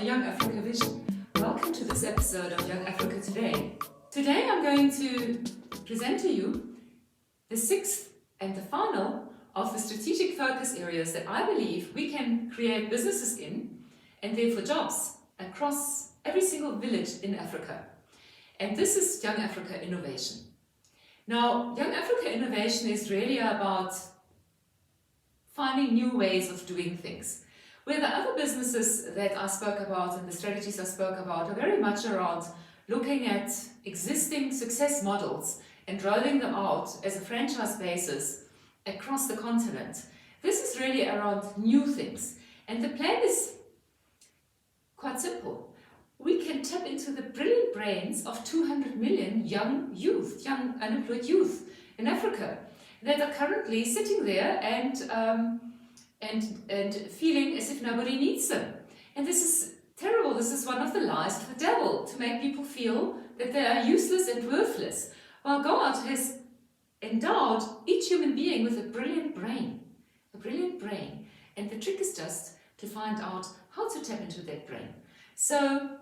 the Young Africa Vision. Welcome to this episode of Young Africa Today. Today I'm going to present to you the sixth and the final of the strategic focus areas that I believe we can create businesses in and therefore jobs across every single village in Africa. And this is Young Africa Innovation. Now, Young Africa Innovation is really about finding new ways of doing things. Where the other businesses that I spoke about and the strategies I spoke about are very much around looking at existing success models and rolling them out as a franchise basis across the continent. This is really around new things. And the plan is quite simple. We can tap into the brilliant brains of 200 million young unemployed youth in Africa that are currently sitting there and feeling as if nobody needs them. And this is terrible. This is one of the lies of the devil, to make people feel that they are useless and worthless. While God has endowed each human being with a brilliant brain. And the trick is just to find out how to tap into that brain. So,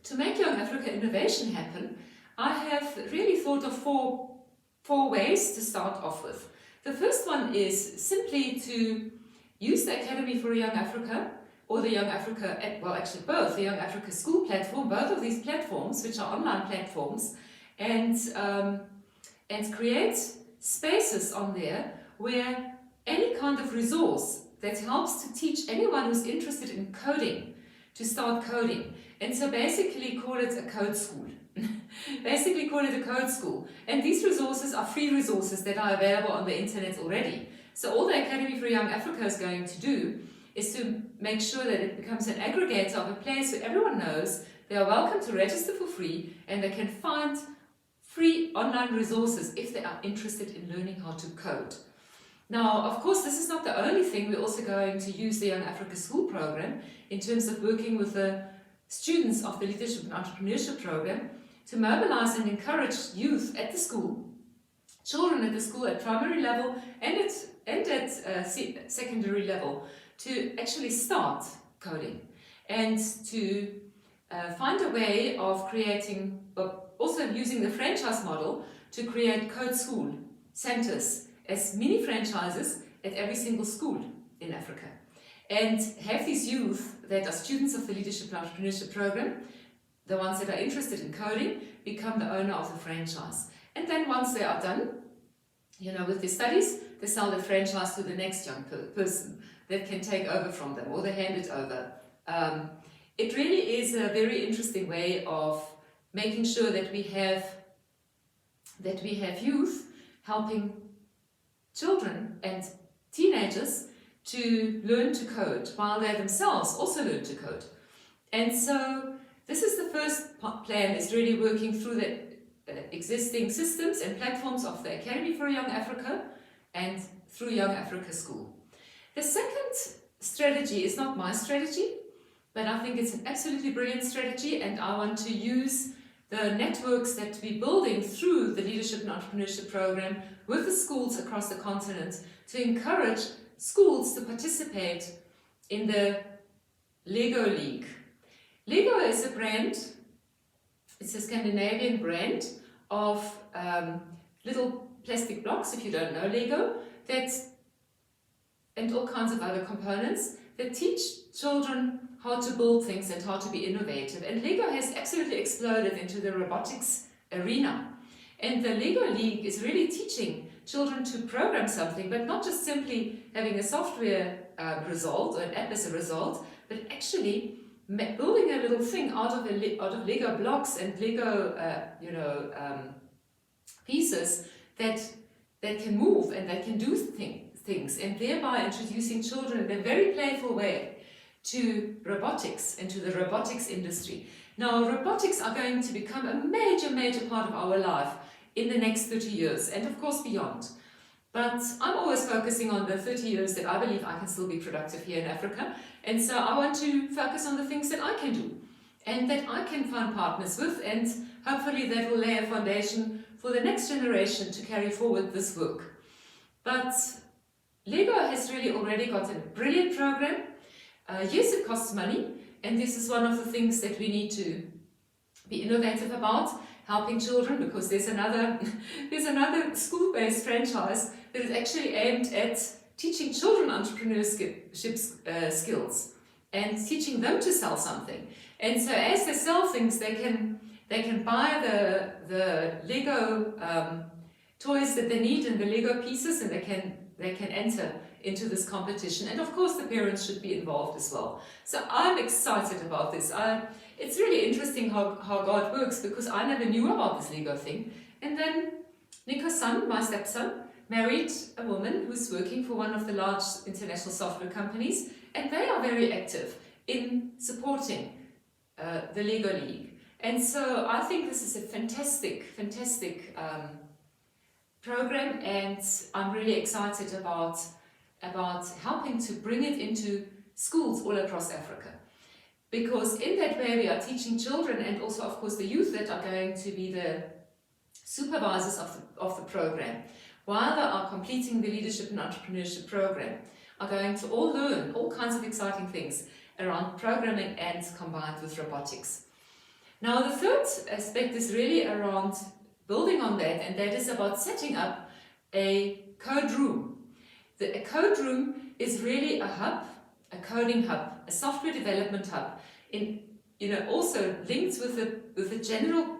to make Young Africa Innovation happen, I have really thought of four ways to start off with. The first one is simply to use the Academy for Young Africa, or the Young Africa, well actually both, the Young Africa School platform, both of these platforms, which are online platforms, and create spaces on there where any kind of resource that helps to teach anyone who's interested in coding to start coding. And so basically call it a code school. And these resources are free resources that are available on the internet already. So all the Academy for Young Africa is going to do is to make sure that it becomes an aggregator of a place where everyone knows they are welcome to register for free and they can find free online resources if they are interested in learning how to code. Now, of course, this is not the only thing. We're also going to use the Young Africa School program in terms of working with the students of the Leadership and Entrepreneurship program to mobilize and encourage youth at the school, children at the school at primary level and at secondary level, to actually start coding and to find a way of creating, also using the franchise model to create code school centers as mini franchises at every single school in Africa. And have these youth that are students of the Leadership and Entrepreneurship program, the ones that are interested in coding, become the owner of the franchise. And then once they are done, with their studies, they sell the franchise to the next young person that can take over from them, or they hand it over. It really is a very interesting way of making sure that we have youth helping children and teenagers to learn to code while they themselves also learn to code. And so this is the first plan, is really working through the existing systems and platforms of the Academy for Young Africa and through Young Africa School. The second strategy is not my strategy, but I think it's an absolutely brilliant strategy, and I want to use the networks that we're building through the Leadership and Entrepreneurship program with the schools across the continent to encourage schools to participate in the Lego League. Lego is a brand, it's a Scandinavian brand of little plastic blocks, if you don't know Lego, and all kinds of other components that teach children how to build things and how to be innovative. And Lego has absolutely exploded into the robotics arena. And the Lego League is really teaching children to program something, but not just simply having a software result or an app as a result, but actually building a little thing out of Lego blocks and Lego pieces that can move and that can do things, and thereby introducing children in a very playful way to robotics and to the robotics industry. Now, robotics are going to become a major part of our life in the next 30 years, and of course beyond. But I'm always focusing on the 30 years that I believe I can still be productive here in Africa, and so I want to focus on the things that I can do and that I can find partners with, and hopefully that will lay a foundation for the next generation to carry forward this work. But Lego has really already got a brilliant program. Yes, it costs money, and this is one of the things that we need to be innovative about, helping children, because there's another school-based franchise that is actually aimed at teaching children entrepreneurship skills and teaching them to sell something. And so as they sell things, they can buy the Lego toys that they need and the Lego pieces, and they can enter into this competition. And of course the parents should be involved as well. So I'm excited about this. It's really interesting how God works, because I never knew about this Lego thing. And then Nico's son, my stepson, married a woman who's working for one of the large international software companies, and they are very active in supporting the Lego League. And so I think this is a fantastic program, and I'm really excited about helping to bring it into schools all across Africa. Because in that way we are teaching children, and also of course the youth that are going to be the supervisors of the program, while they are completing the leadership and entrepreneurship program, are going to all learn all kinds of exciting things around programming and combined with robotics. Now the third aspect is really around building on that, and that is about setting up a code room. A code room is really a hub, a coding hub, a software development hub, also linked with the general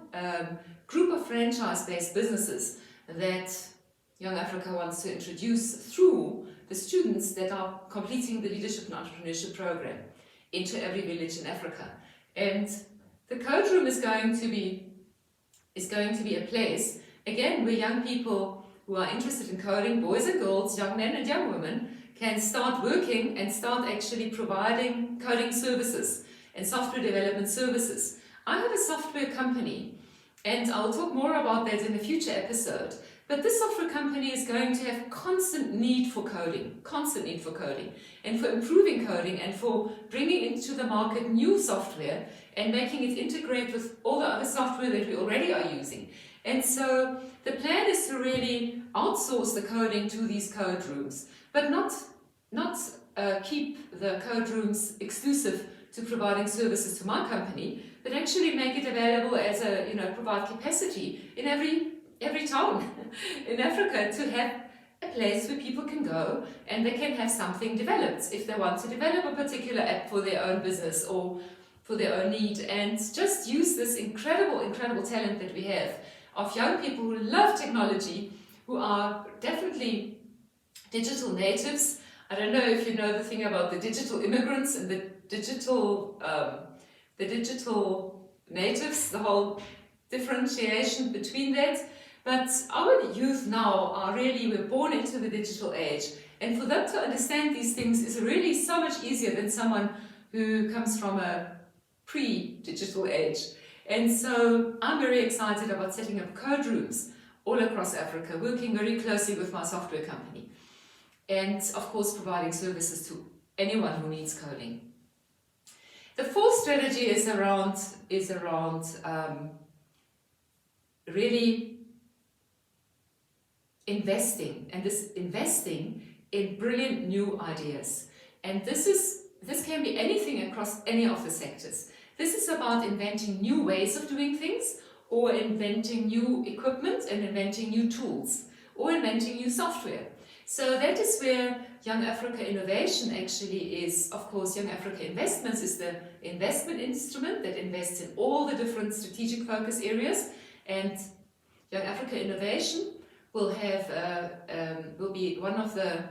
group of franchise-based businesses that Young Africa wants to introduce through the students that are completing the leadership and entrepreneurship program into every village in Africa. And the code room is going to be a place, again, where young people who are interested in coding, boys and girls, young men and young women, can start working and start actually providing coding services and software development services. I have a software company, and I'll talk more about that in a future episode, but this software company is going to have constant need for coding, and for improving coding, and for bringing into the market new software and making it integrate with all the other software that we already are using. And so the plan is to really outsource the coding to these code rooms, but not keep the code rooms exclusive to providing services to my company, but actually make it available as provide capacity in every town in Africa, to have a place where people can go and they can have something developed if they want to develop a particular app for their own business or for their own need, and just use this incredible talent that we have of young people who love technology, who are definitely digital natives. I don't know if you know the thing about the digital immigrants and the digital natives, the whole differentiation between that. But our youth now we're born into the digital age, and for them to understand these things is really so much easier than someone who comes from a pre-digital age. And so I'm very excited about setting up code rooms all across Africa, working very closely with my software company, and of course providing services to anyone who needs coding. The fourth strategy is around really investing in brilliant new ideas. And this can be anything across any of the sectors. This is about inventing new ways of doing things, or inventing new equipment and inventing new tools, or inventing new software. So that is where Young Africa Innovation actually is. Of course, Young Africa Investments is the investment instrument that invests in all the different strategic focus areas, and Young Africa Innovation will be one of the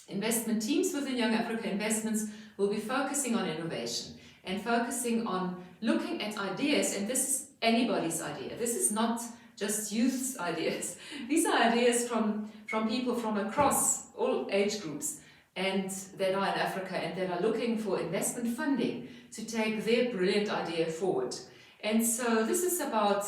investment teams within Young Africa Investments, will be focusing on innovation and focusing on looking at ideas. And this is anybody's idea. This is not just youth's ideas. These are ideas from people from across all age groups and that are in Africa, and that are looking for investment funding to take their brilliant idea forward. And so this is about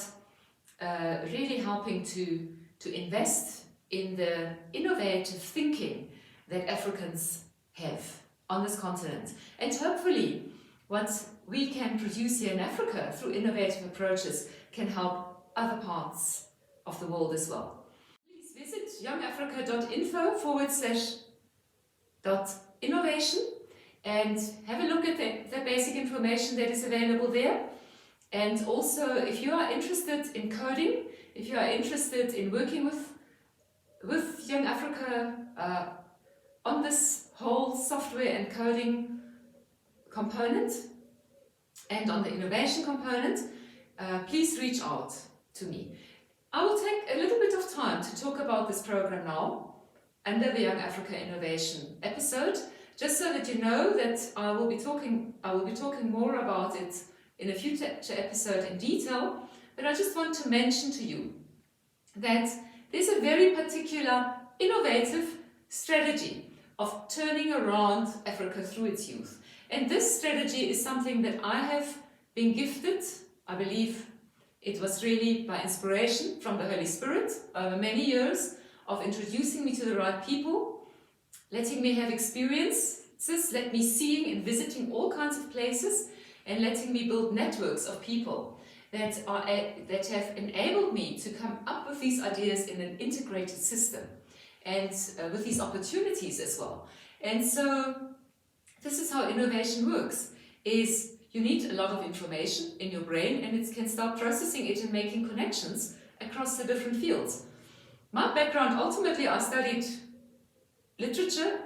really helping to invest in the innovative thinking that Africans have on this continent. And hopefully what we can produce here in Africa through innovative approaches can help other parts of the world as well. Please visit youngafrica.info/.innovation, and have a look at the basic information that is available there. And also, if you are interested in coding, if you are interested in working with Young Africa on this whole software and coding component and on the innovation component, please reach out to me. I will take a little bit of time to talk about this program now under the Young Africa Innovation episode, just so that you know that I will be talking more about it in a future episode in detail. But I just want to mention to you that there's a very particular innovative strategy of turning around Africa through its youth. And this strategy is something that I have been gifted. I believe it was really by inspiration from the Holy Spirit over many years of introducing me to the right people, letting me have experiences, let me seeing and visiting all kinds of places, and letting me build networks of people that have enabled me to come up with these ideas in an integrated system, and with these opportunities as well. And so this is how innovation works, is you need a lot of information in your brain, and it can start processing it and making connections across the different fields. My background, ultimately, I studied literature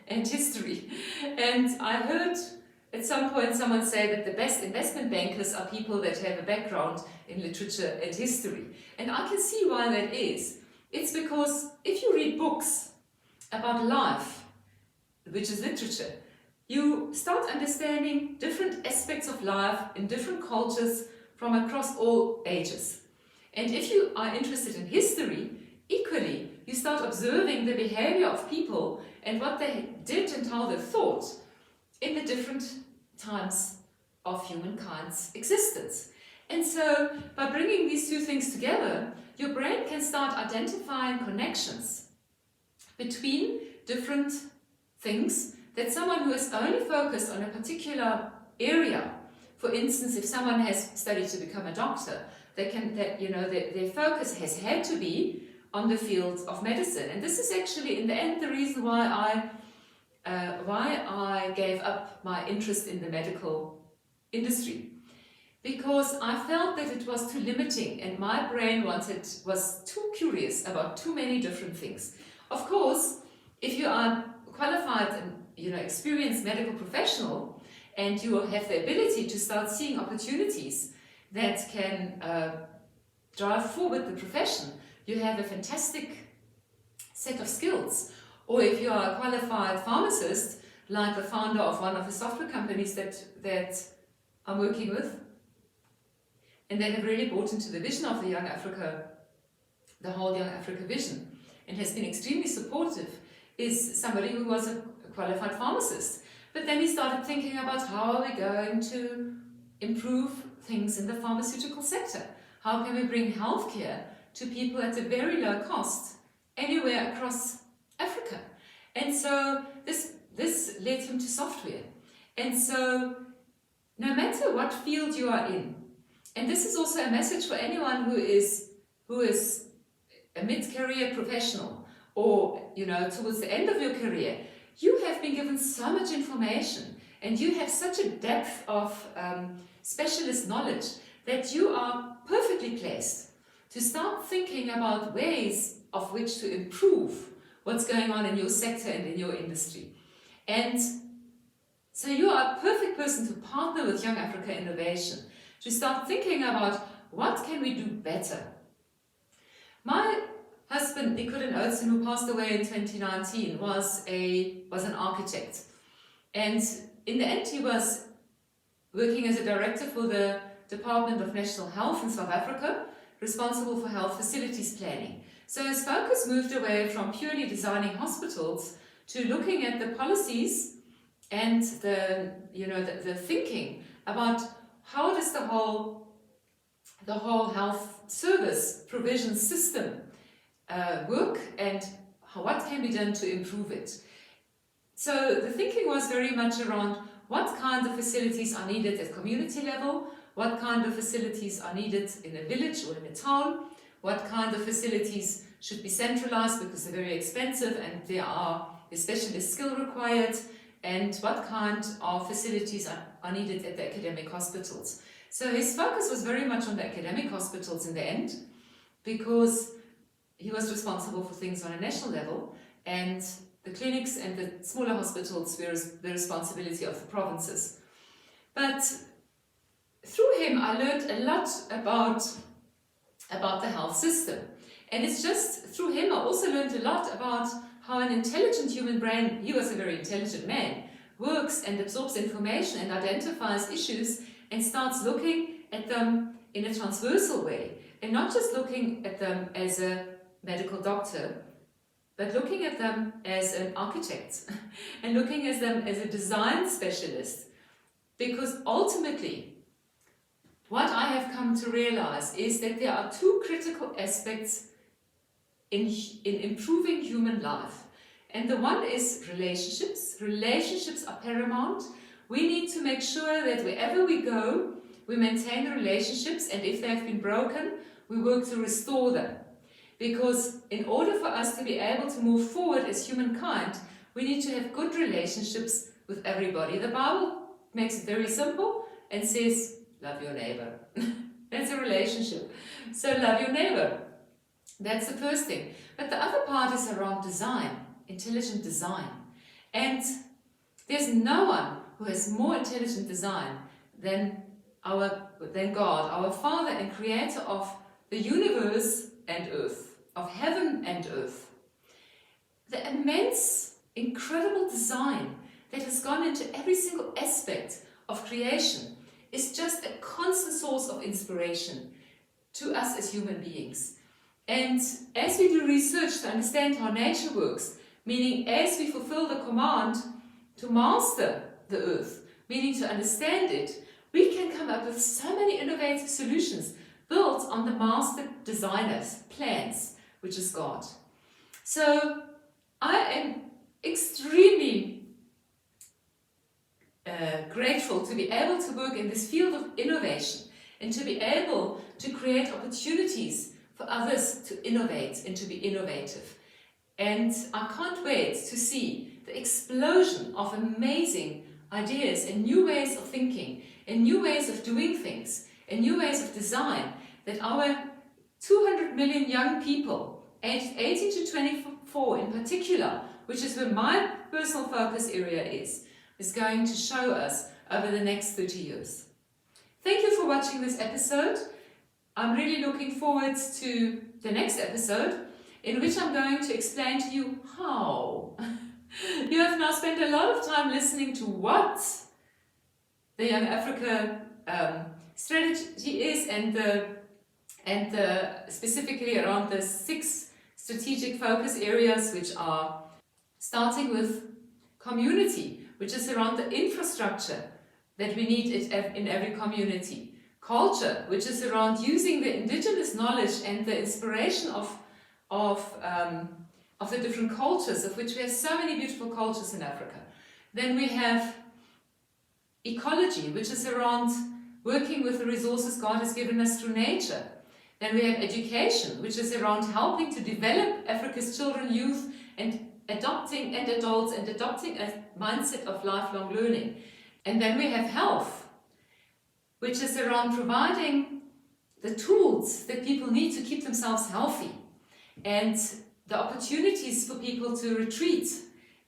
and history, and I heard at some point someone say that the best investment bankers are people that have a background in literature and history. And I can see why that is. It's because if you read books about life, which is literature, you start understanding different aspects of life in different cultures from across all ages. And if you are interested in history, equally, you start observing the behavior of people and what they did and how they thought in the different times of humankind's existence. And so, by bringing these two things together, your brain can start identifying connections between different things that someone who is only focused on a particular area, for instance, if someone has studied to become a doctor, their focus has had to be on the field of medicine. And this is actually, in the end, the reason why I gave up my interest in the medical industry, because I felt that it was too limiting, and my brain was too curious about too many different things. Of course, if you are qualified and experienced medical professional, and you have the ability to start seeing opportunities that can drive forward the profession, you have a fantastic set of skills. Or if you are a qualified pharmacist, like the founder of one of the software companies that I'm working with, and they have really bought into the vision of the Young Africa, the whole Young Africa vision, and has been extremely supportive, is somebody who was a qualified pharmacist. But then he started thinking about, how are we going to improve things in the pharmaceutical sector? How can we bring healthcare to people at a very low cost anywhere across Africa? And so this led him to software. And so no matter what field you are in, and this is also a message for anyone who is a mid-career professional, or towards the end of your career, you have been given so much information, and you have such a depth of specialist knowledge that you are perfectly placed to start thinking about ways of which to improve what's going on in your sector and in your industry. And so you are a perfect person to partner with Young Africa Innovation, to start thinking about what can we do better. My husband, Nikuden Oatson, who passed away in 2019, was an architect. And in the end, he was working as a director for the Department of National Health in South Africa, responsible for health facilities planning. So his focus moved away from purely designing hospitals to looking at the policies and the thinking about how does the whole health service provision system work, and what can be done to improve it. So the thinking was very much around what kind of facilities are needed at community level, what kind of facilities are needed in a village or in a town, what kind of facilities should be centralized because they're very expensive and there are especially skill required, and what kind of facilities are needed at the academic hospitals. So his focus was very much on the academic hospitals in the end, because he was responsible for things on a national level, and the clinics and the smaller hospitals were the responsibility of the provinces. But through him, I learned a lot about the health system. And it's just through him I also learned a lot about how an intelligent human brain, he was a very intelligent man, works and absorbs information and identifies issues and starts looking at them in a transversal way, and not just looking at them as a medical doctor, but looking at them as an architect and looking at them as a design specialist. Because ultimately, what I have come to realize is that there are two critical aspects in improving human life. And the one is relationships. Relationships are paramount. We need to make sure that wherever we go, we maintain the relationships, and if they have been broken, we work to restore them. Because in order for us to be able to move forward as humankind, we need to have good relationships with everybody. The Bible makes it very simple and says, love your neighbor. That's a relationship. So love your neighbor. That's the first thing. But the other part is around design, intelligent design. And there's no one who has more intelligent design than God, our Father and Creator of the universe and earth, of heaven and earth. The immense, incredible design that has gone into every single aspect of creation is just a constant source of inspiration to us as human beings. And as we do research to understand how nature works, meaning as we fulfill the command to master the earth, meaning to understand it, we can come up with so many innovative solutions built on the master designer's plans, which is God. So I am extremely grateful to be able to work in this field of innovation and to be able to create opportunities for others to innovate and to be innovative. And I can't wait to see the explosion of amazing ideas and new ways of thinking and new ways of doing things and new ways of design that our 200 million young people, aged 18 to 24 in particular, which is where my personal focus area is going to show us over the next 30 years. Thank you for watching this episode. I'm really looking forward to the next episode, in which I'm going to explain to you how. You have now spent a lot of time listening to what the Young Africa strategy is, and specifically around the 6 strategic focus areas, which are starting with community, which is around the infrastructure that we need in every community. Culture, which is around using the indigenous knowledge and the inspiration of the different cultures, of which we have so many beautiful cultures in Africa. Then we have ecology, which is around working with the resources God has given us through nature. Then we have education, which is around helping to develop Africa's children, youth, and adopting a mindset of lifelong learning. And then we have health, which is around providing the tools that people need to keep themselves healthy, and the opportunities for people to retreat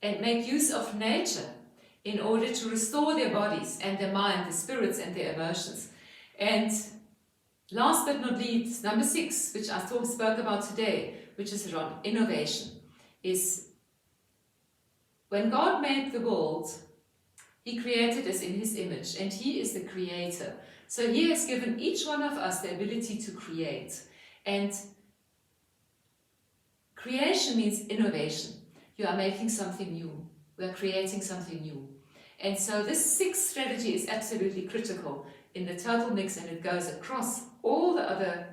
and make use of nature in order to restore their bodies and their mind, their spirits and their emotions. And last but not least, number 6, which I spoke about today, which is around innovation, is when God made the world, He created us in His image, and He is the creator. So He has given each one of us the ability to create. And creation means innovation. You are making something new. We are creating something new. And so this 6th strategy is absolutely critical in the total mix, and it goes across all the other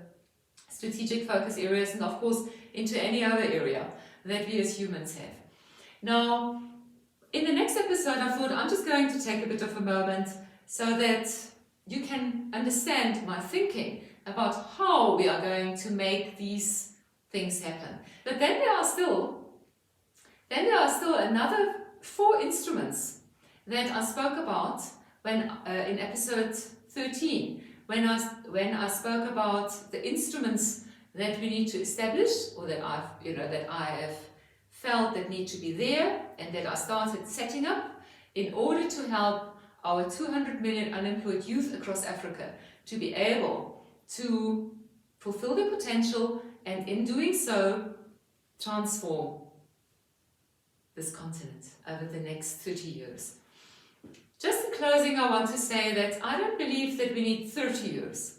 strategic focus areas, and of course into any other area that we as humans have. Now, in the next episode, I thought I'm just going to take a bit of a moment so that you can understand my thinking about how we are going to make these things happen. But then there are still another 4 instruments that I spoke about when in episode 13, when I spoke about the instruments that we need to establish, or that I have felt that need to be there, and that I started setting up in order to help our 200 million unemployed youth across Africa to be able to fulfill their potential, and in doing so, transform this continent over the next 30 years. Just in closing, I want to say that I don't believe that we need 30 years.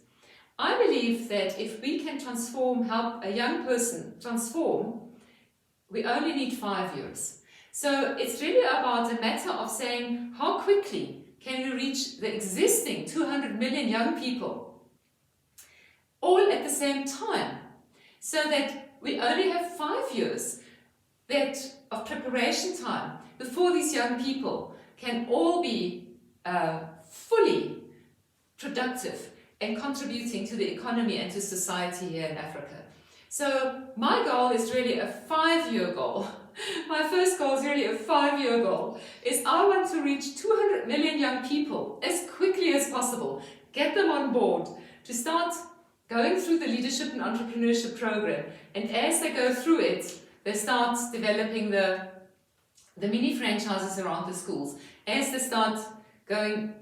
I believe that if we can help a young person transform, we only need 5 years. So it's really about a matter of saying, how quickly can we reach the existing 200 million young people all at the same time, so that we only have 5 years of preparation time before these young people can all be fully productive and contributing to the economy and to society here in Africa. So my goal is really a 5-year goal. My first goal is really a 5-year goal. I want to reach 200 million young people as quickly as possible, get them on board to start going through the leadership and entrepreneurship program. And as they go through it, they start developing the mini franchises around the schools. As they start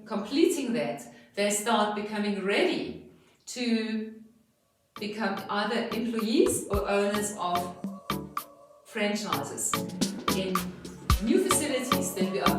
completing that, they start becoming ready to become either employees or owners of franchises in new facilities that we open